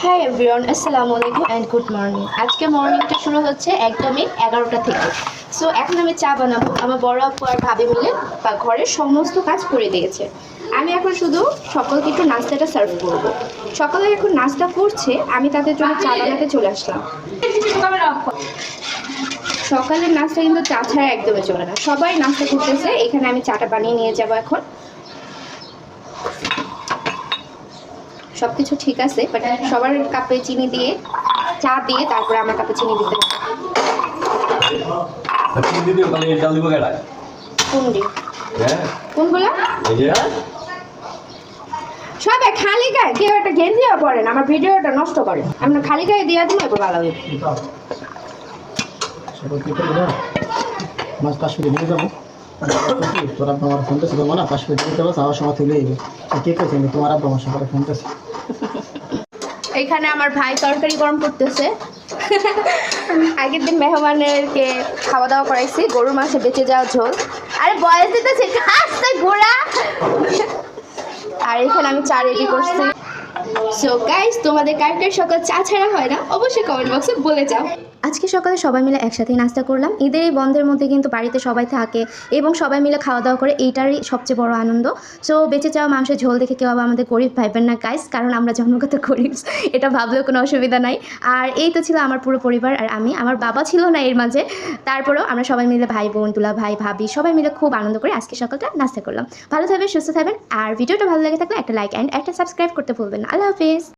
Hi everyone, আসসালামু আলাইকুম and good morning. আজকে মর্নিংটা শুরু হচ্ছে একদমই 11টা থেকে। সো এখন আমি চা বানাবো। আমার বড় আপু আর ভাবি মিলে বা ঘরের সমস্ত কাজ করে দিয়েছে। আমি এখন শুধু সকলকে একটু নাস্তাটা সার্ভ করব। সকালে এখন নাস্তা করছে, আমি তাদের জন্য চা বানাতে চলে আসলাম। সকালের নাস্তা কিন্তু চা ছাড়া একদমই চলে না, সবাই নাস্তা করতেছে। এখানে আমি চাটা বানিয়ে নিয়ে যাব এখন। সব কিছু ঠিক আছে, বাট সবার কাপে চিনি দিয়ে চা দিয়ে তারপরে আমার কাপে চিনি দিতে হবে। কোনগুলো সবাই খালি গায়ে, কেউ একটা গেঞ্জিও পরেন, আমার ভিডিওটা নষ্ট করে। আমরা খালি গায়ে দিয়ে দিন, এবার ভালো হবে। মাছ 5 মিনিট নিয়ে যাবো। তোর আব্বা আমার ফোনটা ছিল না, 5 মিনিট দিতে পারো, আমার সময় তুলে যাবে। কে কইছে তোমার আব্বা আমার সবার ফোনটা? এইখানে আমার ভাই তরকারি গরম করতেছে। আগের দিন মেহমানেরকে খাওয়া দাওয়া করাইছি, গরুর মাংসে বেঁচে যাওয়া ঝোল। আরে বয়স দিতেছে খাসতে ঘোড়া। আর এখানে আমি চা রেডি করছি। সো গাইস, তোমাদের কার সকাল চা ছাড়া হয় না অবশ্যই কমেন্ট বক্সে বলে যাও। আজকে সকালে সবাই মিলে একসাথেই নাস্তা করলাম। ঈদের এই বন্ধের মধ্যে কিন্তু বাড়িতে সবাই থাকে এবং সবাই মিলে খাওয়া দাওয়া করে, এইটারই সবচেয়ে বড় আনন্দ। সো বেঁচে যাওয়া মাংসের ঝোল দেখে কেউ আবার আমাদের গরিব ভাববেন না গাইস, কারণ আমরা জন্মগত গরিব, এটা ভাবলেও কোনো অসুবিধা নাই। আর এই তো ছিল আমার পুরো পরিবার আর আমি। আমার বাবা ছিল না এর মাঝে, তারপরেও আমরা সবাই মিলে ভাই বোন, দুলা ভাই, ভাবি সবাই মিলে খুব আনন্দ করে আজকে সকালটা নাস্তা করলাম। ভালো থাকবেন, সুস্থ থাকবেন, আর ভিডিওটা ভালো লেগে থাকলে একটা লাইক অ্যান্ড একটা সাবস্ক্রাইব করতে ভুলবেন না। আল্লাহ হাফিজ।